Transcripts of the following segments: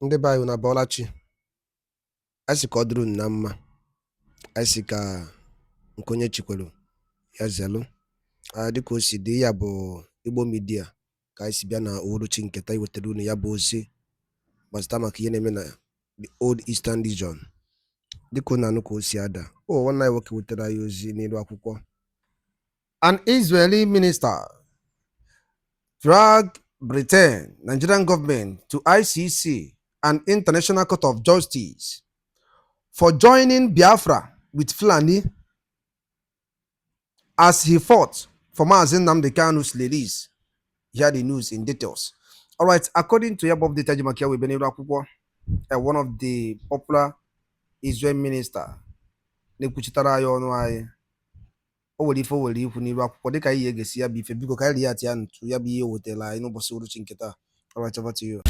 Ndị be anyị na Bọlachi, anyị sị ka ọ dịrị unu na mma, anyị sị ka nke onye chikwelu ya zelu. Dịka o si dị, ya bụ Igbo Media ka anyị si bịa na uhuruchi nketa iwetara unu ya bụ ozi gbasara maka ihe na-eme na the Old Eastern Region. Dịka unu anụ ka o si ada, nwanne anyị nwoke wetara anyị ozi n'elu akwụkwọ. An Israeli minister dragged Britain, Nigerian government to ICC and International Court of Justice for joining Biafra with Fulani as he fought for Biafra Nnamdi Kanu's release. Here the news in details. All right, according to above data, one of the popular Israeli minister, The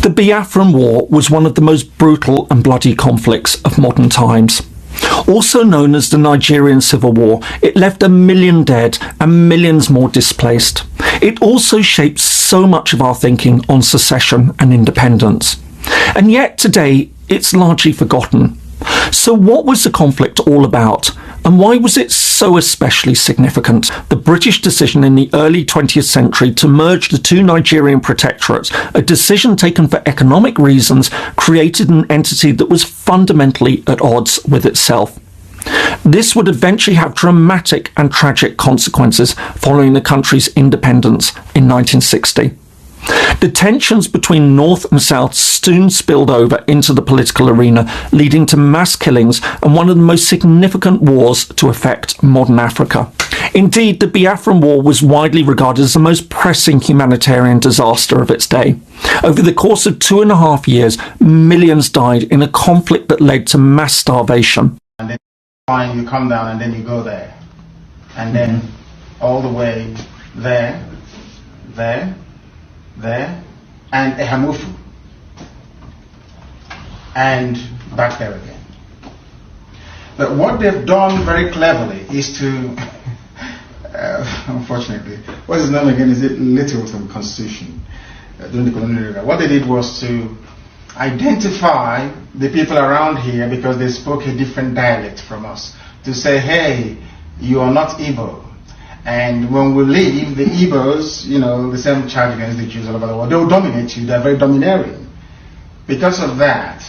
Biafran War was one of the most brutal and bloody conflicts of modern times. Also known as the Nigerian Civil War, it left 1 million dead and millions more displaced. It also shaped so much of our thinking on secession and independence. And yet today, it's largely forgotten. So what was the conflict all about? And why was it so especially significant? The British decision in the early 20th century to merge the two Nigerian protectorates, a decision taken for economic reasons, created an entity that was fundamentally at odds with itself. This would eventually have dramatic and tragic consequences following the country's independence in 1960. The tensions between North and South soon spilled over into the political arena, leading to mass killings and one of the most significant wars to affect modern Africa. Indeed, the Biafran War was widely regarded as the most pressing humanitarian disaster of its day. Over the course of 2.5 years, millions died in a conflict that led to mass starvation. And then you come down and then you go there. And then all the way there, and a Hamufu, and back there again. But what they've done very cleverly is to, unfortunately, what is known again is it Littleton Constitution during the colonial era. What they did was to identify the people around here because they spoke a different dialect from us, to say, hey, you are not Igbo. And when we leave, the Igbos, the same charge against the Jews all over the world, they will dominate you. They're very domineering. Because of that,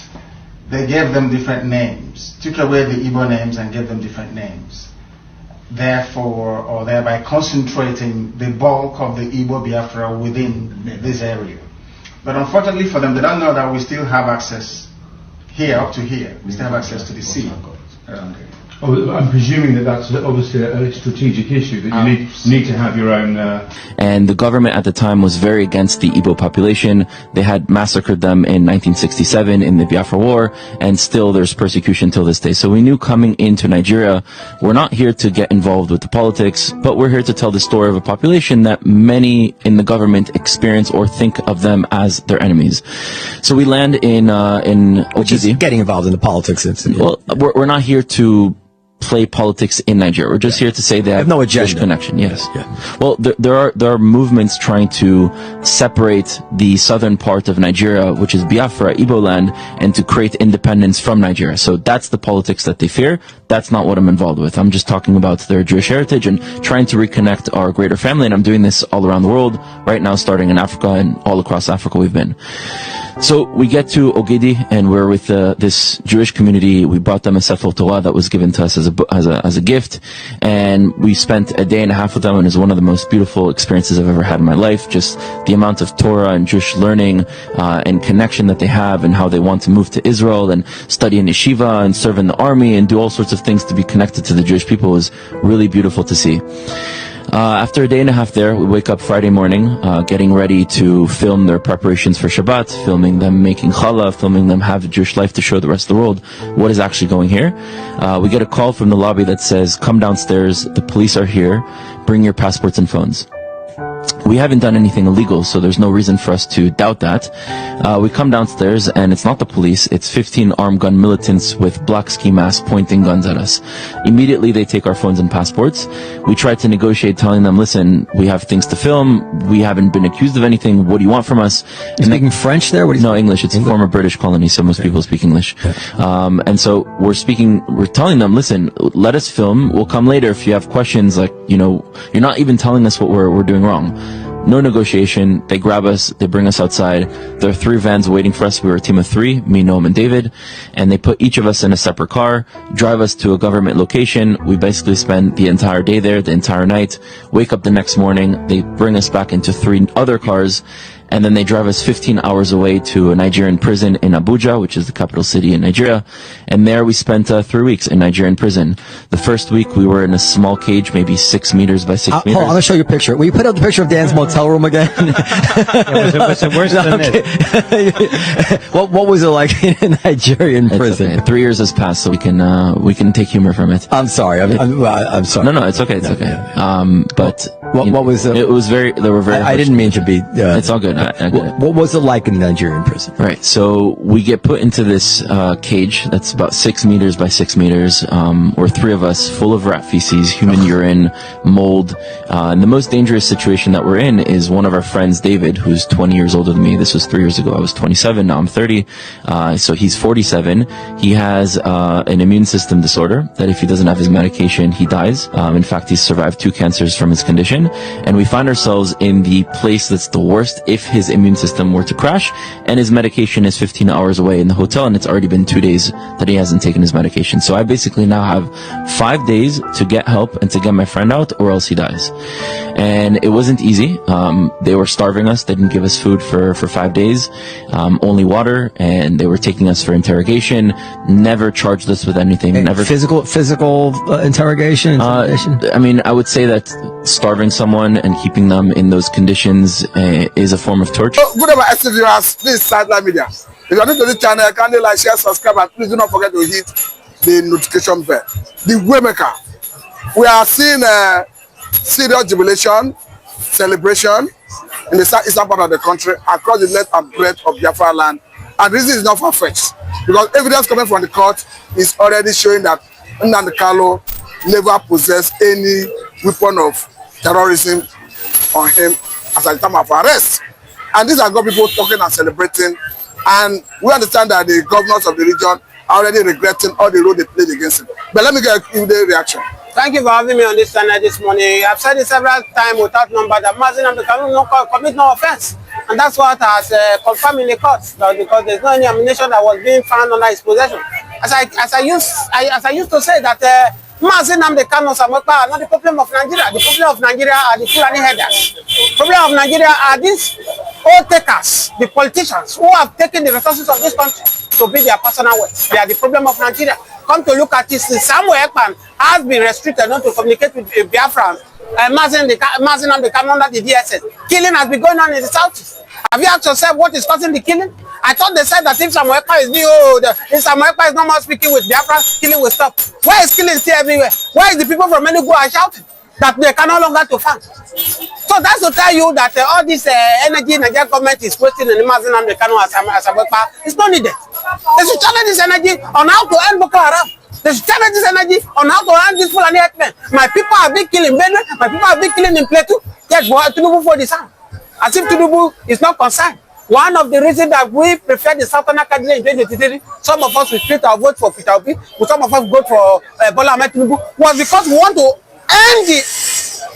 they gave them different names, took away the Igbo names and gave them different names. Therefore, or thereby concentrating the bulk of the Igbo Biafra within this area. But unfortunately for them, they don't know that we still have access here, up to here. We still have access to the sea around here. Oh, I'm presuming that that's obviously a strategic issue, that you need to have your own... And the government at the time was very against the Igbo population. They had massacred them in 1967 in the Biafra War, and still there's persecution till this day. So we knew coming into Nigeria, we're not here to get involved with the politics, but we're here to tell the story of a population that many in the government experience or think of them as their enemies. So we land in Ogidi. Getting involved in the politics. Well, we're not here to play politics in Nigeria. We're just here to say that no agenda. Connection. Yes. Yeah. Well, there are movements trying to separate the southern part of Nigeria, which is Biafra, Igbo land, and to create independence from Nigeria. So that's the politics that they fear. That's not what I'm involved with. I'm just talking about their Jewish heritage and trying to reconnect our greater family. And I'm doing this all around the world right now, starting in Africa and all across Africa we've been. So we get to Ogidi, and we're with this Jewish community. We brought them a Sefer Torah that was given to us as a gift, and we spent a day and a half with them, and it was one of the most beautiful experiences I've ever had in my life. Just the amount of Torah and Jewish learning and connection that they have, and how they want to move to Israel and study in yeshiva and serve in the army and do all sorts of things to be connected to the Jewish people was really beautiful to see. After a day and a half there, we wake up Friday morning, getting ready to film their preparations for Shabbat, filming them making challah, filming them have a Jewish life to show the rest of the world what is actually going here. We get a call from the lobby that says, come downstairs, the police are here, bring your passports and phones. We haven't done anything illegal, so there's no reason for us to doubt that. We come downstairs, and it's not the police, it's 15 armed gun militants with black ski masks pointing guns at us. Immediately, they take our phones and passports. We try to negotiate, telling them, listen, we have things to film, we haven't been accused of anything, what do you want from us? You're speaking French there? No, English. It's a former British colony, so most people speak English. And so we're telling them, listen, let us film, we'll come later if you have questions, like, you know, you're not even telling us what we're doing wrong. No negotiation. They grab us, they bring us outside. There are 3 vans waiting for us. We were a team of 3, me, Noam, and David. And they put each of us in a separate car, drive us to a government location. We basically spend the entire day there, the entire night. Wake up the next morning. They bring us back into 3 other cars. And then they drive us 15 hours away to a Nigerian prison in Abuja, which is the capital city in Nigeria. And there we spent 3 weeks in Nigerian prison. The first week we were in a small cage, maybe 6 meters by 6 meters. Hold on, I'm going to show you a picture. Will you put up the picture of Dan's motel room again? What's the worst than it? What was it like in a Nigerian prison? Okay. 3 years has passed, so we can take humor from it. I'm sorry. I'm sorry. No, it's okay. It's okay. But what was it? It was very. They were very. I didn't mean to be. It's all good. What was it like in a Nigerian prison? Right. So we get put into this cage that's about 6 meters by 6 meters, or 3 of us, full of rat feces, human urine, mold. And the most dangerous situation that we're in is one of our friends, David, who's 20 years older than me. This was 3 years ago. I was 27. Now I'm 30. So he's 47. He has an immune system disorder that if he doesn't have his medication, he dies. In fact, he's survived 2 cancers from his condition. And we find ourselves in the place that's the worst if his immune system were to crash, and his medication is 15 hours away in the hotel, and it's already been 2 days that he hasn't taken his medication. So I basically now have 5 days to get help and to get my friend out, or else he dies. And it wasn't easy. They were starving us. They didn't give us food for 5 days, only water, and they were taking us for interrogation. Never charged us with anything. Never physical interrogation. I mean, I would say that starving someone and keeping them in those conditions is a form of torture. Good about SC viewers, please Sideline Media. If you are new to this channel, kindly like, share, subscribe, and please do not forget to hit the notification bell. The Waymaker. We are seeing a serious jubilation, celebration in the southeastern part of the country, across the length and breadth of Biafra land. And this is not far-fetched, because evidence coming from the court is already showing that Nnamdi Kanu never possessed any weapon of terrorism on him as at the time of arrest. And these are got people talking and celebrating. And we understand that the governors of the region are already regretting all the role they played against him. But let me get the reaction. Thank you for having me on this channel this morning. I've said it several times without number that Nnamdi Kanu commit no offense. And that's what has confirmed in the court, because there's no any ammunition that was being found under his possession. As I used to say that Nnamdi Kanu are not the problem of Nigeria. The problem of Nigeria are the Fulani headers. The problem of Nigeria are these old takers, the politicians who have taken the resources of this country to be their personal wealth. They are the problem of Nigeria. Come to look at this, Samuel Ekpa has been restricted not to communicate with Biafran. Nnamdi Kanu under the DSS. Killing has been going on in the southeast. Have you asked yourself what is causing the killing? I thought they said that if Samuel Ekpa is being old, if Samuel Ekpa is no more speaking with Biafra, killing will stop. Why is killing still everywhere? Why is the people from Enugu are shouting that they can no longer to find? So that's to tell you that all this energy Nigerian government is wasting in Nnamdi Kanu as Samuel Ekpa is not needed. They should channel this energy on how to end Boko Haram. They should channel this energy on how to end this Fulani herdsmen. My people have been killing Benue, my people have been killing in Plateau. Yet Tinubu for the sound. As if Tinubu is not concerned. One of the reasons that we prefer the Southern candidate in 2023, some of us will split our vote for Peter Obi, but some of us vote for Bola Ahmed Tinubu, was because we want to end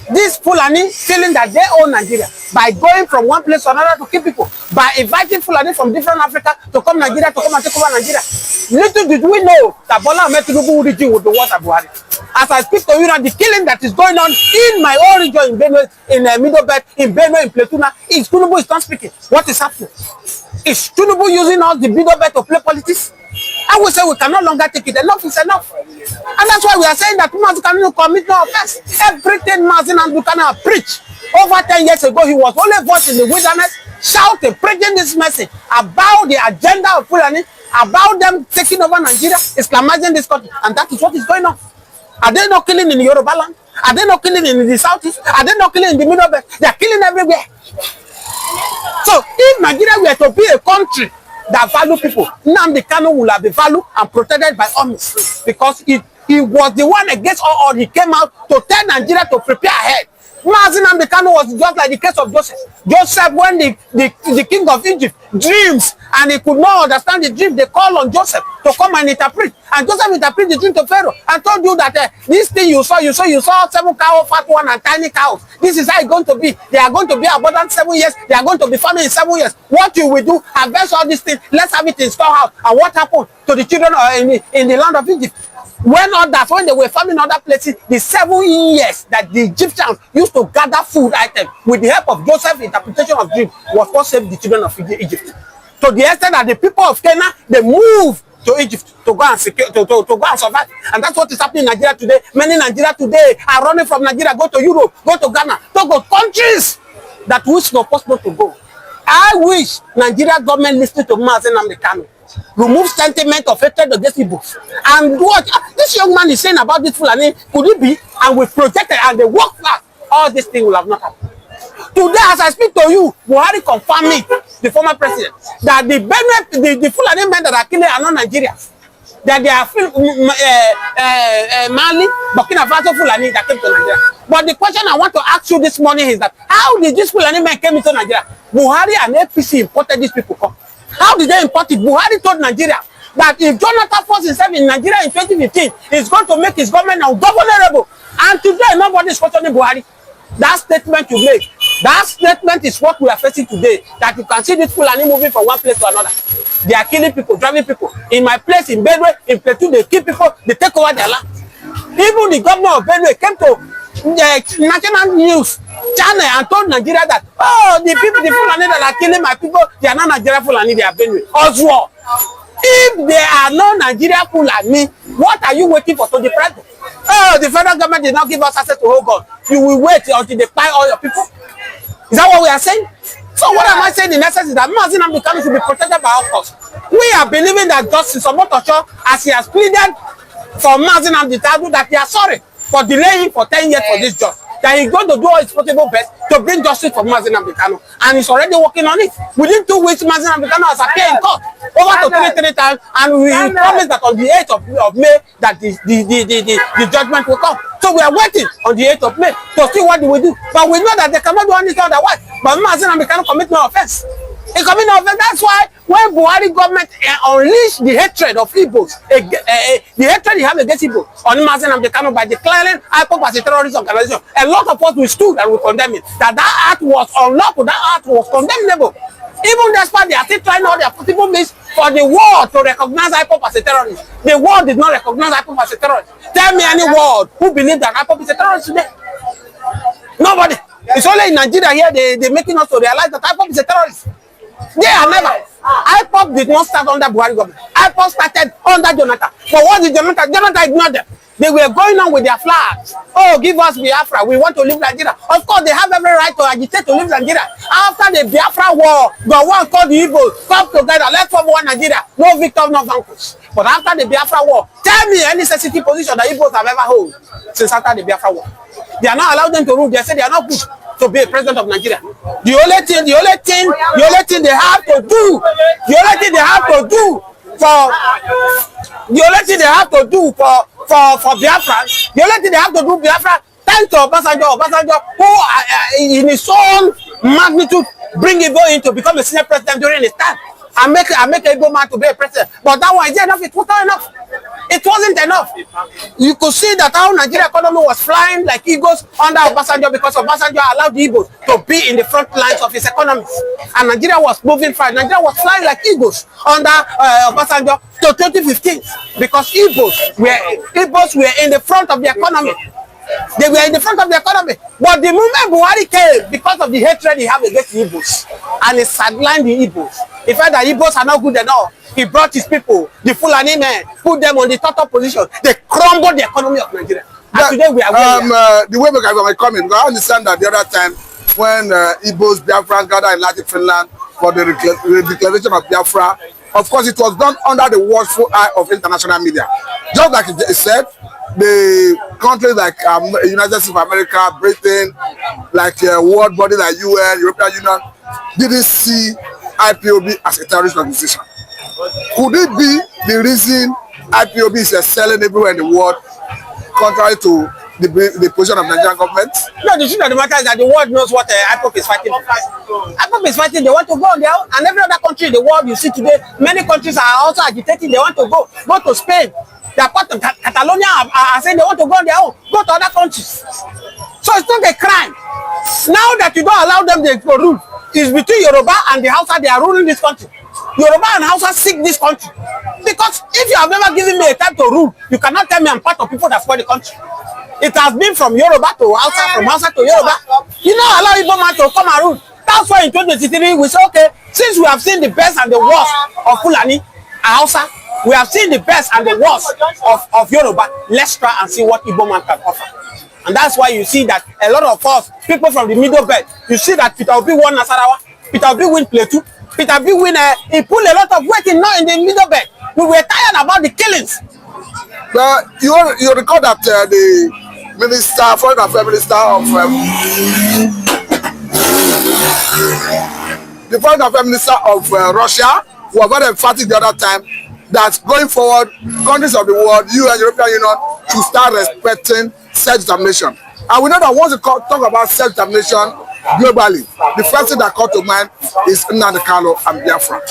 this Fulani feeling that they own Nigeria by going from one place to another to kill people, by inviting Fulani from different Africa to come Nigeria, to come and take over Nigeria. Little did we know that Bola Ahmed Tinubu region would be worse than Buhari. As I speak to you now, the killing that is going on in my own region, in Benue, in Middle Belt, in Benue, in Plateau, is Tinubu is not speaking. What is happening? Is Tinubu using all the Middle Belt to play politics? I will say we can no longer take it. Enough is enough. And that's why we are saying that Nnamdi Kanu commit no offense. Everything Nnamdi Kanu preached over 10 years ago, he was only voice in the wilderness, shouting, preaching this message about the agenda of Fulani, about them taking over Nigeria, Islamizing this country. And that is what is going on. Are they not killing in Yoruba land? Are they not killing in the southeast? Are they not killing in the middle belt? They are killing everywhere. So if Nigeria were to be a country that value people, Nnamdi Kanu will have been valued and protected by armies, because he was the one against all. He came out to tell Nigeria to prepare ahead. Nnamdi Kanu was just like the case of Joseph. Joseph, when the king of Egypt dreams and he could not understand the dream, they called on Joseph to come and interpret. And Joseph interpreted the dream to Pharaoh and told you that this thing you saw 7 cows, fat one, and tiny cows. This is how it's going to be. They are going to be abundant 7 years. They are going to be farming in 7 years. What you will do, harvest all these things. Let's have it in storehouse. And what happened to the children in the land of Egypt? When they were farming other places, the 7 years that the Egyptians used to gather food items with the help of Joseph's interpretation of dream was what saved the children of Egypt. To the extent that the people of Canaan, they moved to Egypt to go and secure, to go and survive. And that's what is happening in Nigeria today. Many Nigerians today are running from Nigeria, go to Europe, go to Ghana, to go countries that which not possible to go. I wish Nigeria government listened to Nnamdi Kanu. Remove sentiment of hatred against Igbos. And what this young man is saying about this Fulani, could it be? And we projected and they work fast, all these things will have not happened. Today, as I speak to you, Buhari confirmed me, the former president, that the Fulani men that are killing are not Nigerians. That they are Mali, Burkina Faso Fulani that came to Nigeria. But the question I want to ask you this morning is that how did these Fulani men came into Nigeria? Buhari and APC imported these people come. How did they import it? Buhari told Nigeria that if Jonathan forced himself in Nigeria in 2015, he's going to make his government ungovernable. And today, nobody is questioning Buhari. That statement you make, that statement is what we are facing today. That you can see this Fulani moving from one place to another. They are killing people, driving people. In my place in Benue, in Plateau, they kill people, they take over their land. Even the governor of Benue came to the national news channel and told Nigeria that, oh, the Fulani that are killing my people, they are not Nigeria Fulani, they are Benue. Oswald, if they are not Nigeria Fulani, what are you waiting for to the president? Oh, the federal government did not give us access to hold God. You will wait until they buy all your people. Is that what we are saying? So what am I saying in essence is that Nnamdi Kanu should be protected by all costs. We are believing that Justice Omotocho, as he has pleaded for Nnamdi Kanu, that he is sorry for delaying for 10 years for this job. That he's going to do all his possible best to bring justice for Nnamdi Kanu. And he's already working on it. Within 2 weeks, Nnamdi Kanu has appeared in court over to 3 times, and we promised that on the 8th of May that the judgment will come. So we are waiting on the 8th of May to see what they will do. But we know that they cannot do anything otherwise. But Nnamdi Kanu commit no offense. He commit no offense. That's why when Buhari government unleashed the hatred of Igbos, the hatred he have against Igbos on Nnamdi Kanu by declaring IPOB as a terrorist organization, a lot of us we stood and we condemn it. That act was unlawful, that act was condemnable. Even despite they are still trying all their possible means for the world to recognize IPOB as a terrorist. The world did not recognize IPOB as a terrorist. Tell me any world who believes that IPOB is a terrorist today. Nobody. It's only in Nigeria here they're making us to realize that IPOB is a terrorist. They are never. IPOB did not start under Buhari government. IPOB started under Jonathan. But what did Jonathan? Jonathan ignored them. They were going on with their flags. Oh, give us Biafra. We want to leave Nigeria. Of course, they have every right to agitate to leave Nigeria. After the Biafra War, the one called the Igbo, come together, let's form one Nigeria. No victor, no vanquish. But after the Biafra War, tell me any sensitive position that Igbos have ever held since after the Biafra War. They are not allowed them to rule. They say they are not good to be a president of Nigeria. The only thing they have to do, for Biafra, the only thing they have to do Biafra, thanks to Obasanjo, who in his own magnitude bring Igbo in to become a senior president during his time. I make a Igbo man to be a president. But that one is enough. It was not enough. It wasn't enough. You could see that our Nigeria economy was flying like eagles under Obasanjo because Obasanjo allowed the Igbos to be in the front lines of his economy. And Nigeria was moving fast. Nigeria was flying like eagles under Obasanjo to 2015 because Igbos were in the front of the economy. They were in the front of the economy. But the moment Buhari came, because of the hatred he had against the Igbos, and he sidelined the Igbos, he felt that Igbos are not good enough. He brought his people, the Fulani men, put them on the top position. They crumbled the economy of Nigeria. And today we are the way we are coming, I understand that the other time when Igbos, Biafrans gathered in Latin Finland for the declaration of Biafra, of course it was done under the watchful eye of international media. Just like it said, the countries like United States of America, Britain, like world body like UN, European Union, didn't see IPOB as a terrorist organization. Could it be the reason IPOB is excelling everywhere in the world, contrary to the position of the Nigerian government? No, the truth of the matter is that the world knows what IPOB is fighting. IPOB is fighting, they want to go on their own. And every other country in the world you see today, many countries are also agitating, they want to go to Spain. They are part of Catalonia are saying they want to go on their own, go to other countries. So it's not a crime. Now that you don't allow them to rule, it's between Yoruba and the Hausa, they are ruling this country. Yoruba and Hausa seek this country. Because if you have never given me a time to rule, you cannot tell me I'm part of people that spoil the country. It has been from Yoruba to Hausa, from Hausa to Yoruba. You don't allow Igbo man to come and rule. That's why in 2023 we say, okay, since we have seen the best and the worst of Fulani and Hausa, we have seen the best and the worst of Yoruba, let's try and see what Igbo man can offer. And that's why you see that a lot of us, people from the middle belt, you see that Peter Obi won Nasarawa, Peter Obi win Plateau, Peter Obi win, he pulled a lot of weight in the middle belt. We were tired about the killings. But you recall that the minister, foreign affairs minister of the foreign affairs minister of Russia was very emphatic the other time that going forward, countries of the world, you and European Union, should start respecting self-determination. And we know that once you talk about self-determination globally, the first thing that comes to mind is Nnamdi Kanu and Biafra.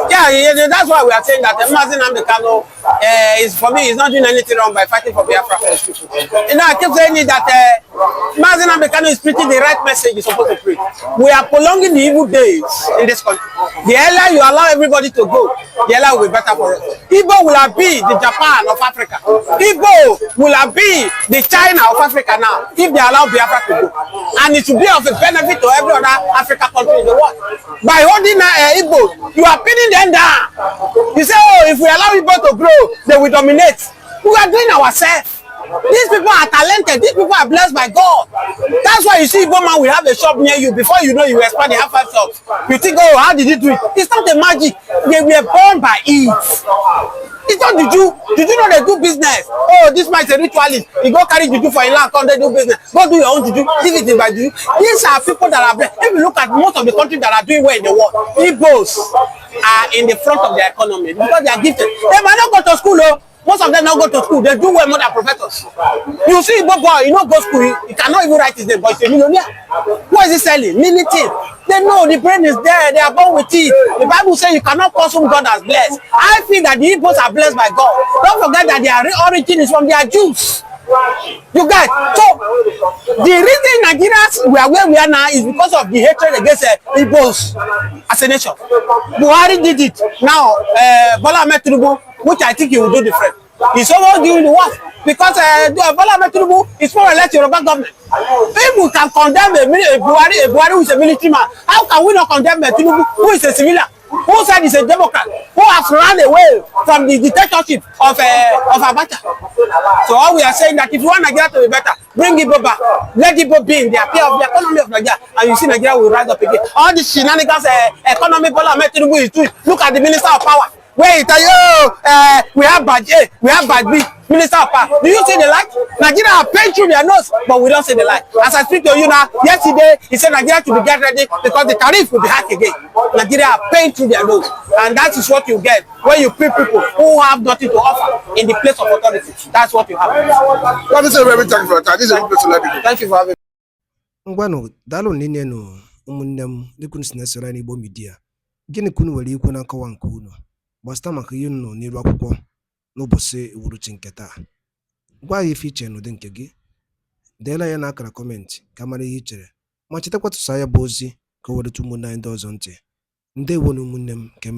Yeah, that's why we are saying that Nnamdi Kanu is, for me, is not doing anything wrong by fighting for Biafra. You know, I keep saying that Nnamdi Kanu is preaching the right message he's supposed to preach. We are prolonging the evil days in this country. The earlier you allow everybody to go, the earlier will be better for us. Igbo will be the Japan of Africa. Igbo will be the China of Africa now, if they allow Biafra to go. And it should be of a benefit to every other African country in the world. By holding Igbo, you are pinning them down. You say, oh, if we allow Igbo to grow, they will dominate. We are doing ourselves. These people are talented. These people are blessed by God. That's why you see Igbo man will have a shop near you. Before you know, you expand, they have 5 shops. You think, oh, how did he do it? It's not a magic. They were born by it. It's not juju. Juju know they do business. Oh, this man is a ritualist. You go carry juju for a land, come they do business. Go do your own juju. This is by juju. These are people that are blessed. If you look at most of the countries that are doing well in the world, Igbos are in the front of their economy because they are gifted. They might not go to school, though. Most of them don't go to school. They do well more than professors. You see, Igbo boy, you know, go school. He cannot even write his name, but he's a millionaire. What is he selling? Million. They know the brain is there. They are born with it. The Bible says you cannot cause whom God has blessed. I feel that the Igbos are blessed by God. Don't forget that their origin is from their Jews. You guys, so the reason Nigerians we are where we are now is because of the hatred against Igbos as a nation. Buhari did it. Now, Bola Ahmed Tinubu, which I think he will do different. He's always doing the work because Bola Ahmed Tinubu is more or less Yoruba government. If we can condemn a Buhari who is a military man, how can we not condemn a Tinubu who is a civilian? Who said he's a Democrat? Who has run away from the dictatorship of Abacha? So all we are saying that if you want Nigeria to be better, bring Igbo back. Let Igbo be in the appeal of the economy of Nigeria, and you see Nigeria will rise up again. All these shenanigans, economy, Bola Ahmed Tinubu is doing. Look at the Minister of Power. Where he tell you, we have badge A, we have badge B, Minister of Power. Do you see the light? Nigeria are paying through their nose, but we don't see the light. As I speak to you now, yesterday, he said Nigeria to be get ready because the tariff will be hiked again. Nigeria are paying through their nose. And that is what you get when you pay people who have nothing to offer in the place of authority. That's what you have. What is very thank you for your time. This is a good place to let you go. Thank you for having me. Ngwanu, dalo nini no umunnem dikun sinesera ni Igbo media. Gini kunu wali ikwu na nkawa nke unu. Gbasta maka ihe nọ n'iru akwụkwọ n'ụbọchị uhuruchi nke taa. Gwa ya ife iche n'ụdị nke gị. Deela ya n'akara kọmentị ka mara ihe i chere. Ma chetakwa tụsa ya bụ ozi ka o were ụmụnne anyị ndị ọzọ ntị. Ndewo na ụmụnne m ka